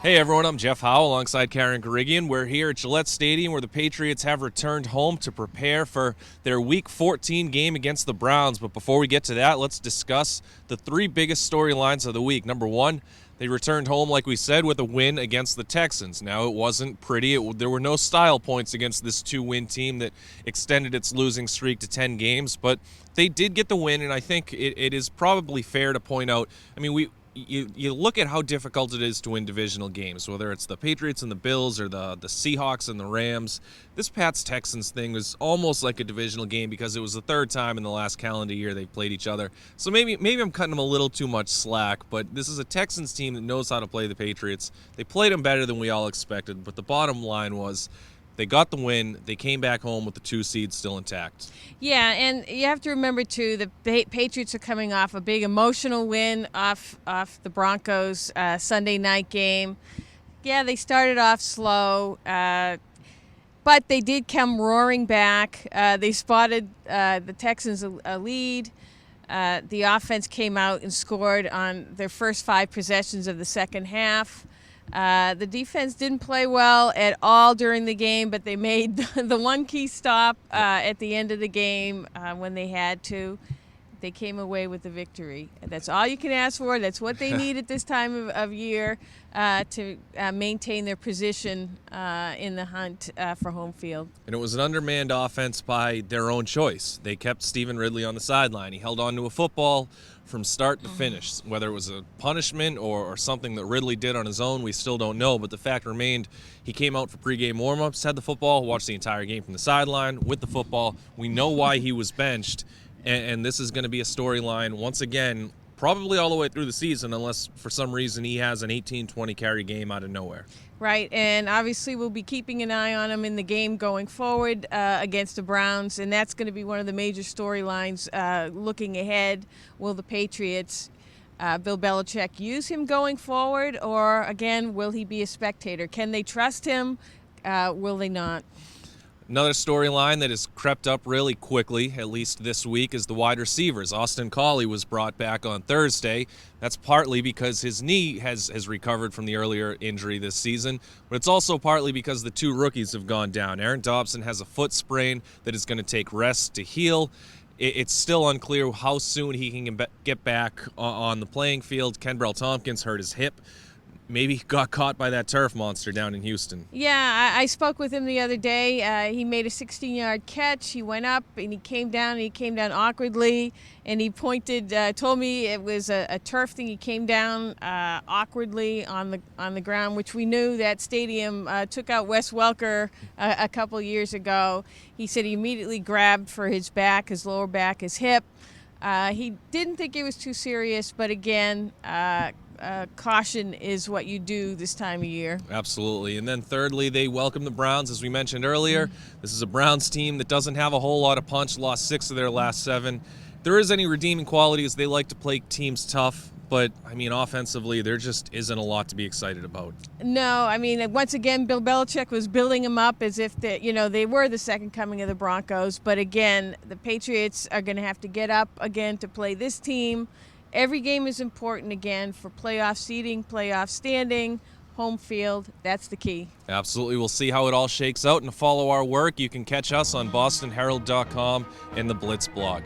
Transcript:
Hey everyone, I'm Jeff Howe alongside Karen Guregian. We're here at Gillette Stadium where the Patriots have returned home to prepare for their Week 14 game against the Browns. But before we get to that, let's discuss the three biggest storylines of the week. Number one, they returned home, like we said, with a win against the Texans. Now, it wasn't pretty. There were no style points against this two-win team that extended its losing streak to 10 games, but they did get the win, and I think it is probably fair to point out, you look at how difficult it is to win divisional games, whether it's the Patriots and the Bills or the Seahawks and the Rams. This Pats-Texans thing was almost like a divisional game because it was the third time in the last calendar year they played each other. So maybe I'm cutting them a little too much slack, but this is a Texans team that knows how to play the Patriots. They played them better than we all expected, but the bottom line was they got the win. They came back home with the 2 seeds still intact. Yeah, and you have to remember, too, the Patriots are coming off a big emotional win off the Broncos Sunday night game. Yeah, they started off slow, but they did come roaring back. They spotted the Texans a lead. The offense came out and scored on their first 5 possessions of the second half. The defense didn't play well at all during the game, but they made the one key stop at the end of the game when they had to. They came away with the victory. That's all you can ask for. That's what they need at this time of year to maintain their position in the hunt for home field. And it was an undermanned offense by their own choice. They kept Stephen Ridley on the sideline. He held on to a football from start to finish. Whether it was a punishment or something that Ridley did on his own, we still don't know. But the fact remained, he came out for pregame warmups, had the football, watched the entire game from the sideline with the football. We know why he was benched. And this is going to be a storyline, once again, probably all the way through the season, unless for some reason he has an 18-20 carry game out of nowhere. Right, and obviously we'll be keeping an eye on him in the game going forward against the Browns, and that's going to be one of the major storylines looking ahead. Will the Patriots, Bill Belichick, use him going forward, or, again, will he be a spectator? Can they trust him? Will they not? Another storyline that has crept up really quickly, at least this week, is the wide receivers. Austin Collie was brought back on Thursday. That's partly because his knee has recovered from the earlier injury this season, but it's also partly because the 2 rookies have gone down. Aaron Dobson has a foot sprain that is going to take rest to heal. It's still unclear how soon he can get back on the playing field. Kenbrell Tompkins hurt his hip. Maybe he got caught by that turf monster down in Houston. Yeah, I spoke with him the other day. He made a 16-yard catch. He went up and he came down awkwardly, and he told me it was a turf thing. He came down awkwardly on the ground, which we knew that stadium took out Wes Welker a couple years ago. He said he immediately grabbed for his back, his lower back, his hip. He didn't think it was too serious, but again, caution is what you do this time of year. Absolutely. And then thirdly, they welcome the Browns, as we mentioned earlier. This is a Browns team that doesn't have a whole lot of punch, lost 6 of their last 7. If there is any redeeming qualities, they like to play teams tough, but, offensively, there just isn't a lot to be excited about. No, once again, Bill Belichick was building them up as if they were the second coming of the Broncos, but again, the Patriots are going to have to get up again to play this team. Every game is important again for playoff seeding, playoff standing, home field. That's the key. Absolutely. We'll see how it all shakes out. And to follow our work, you can catch us on BostonHerald.com and the Blitz blog.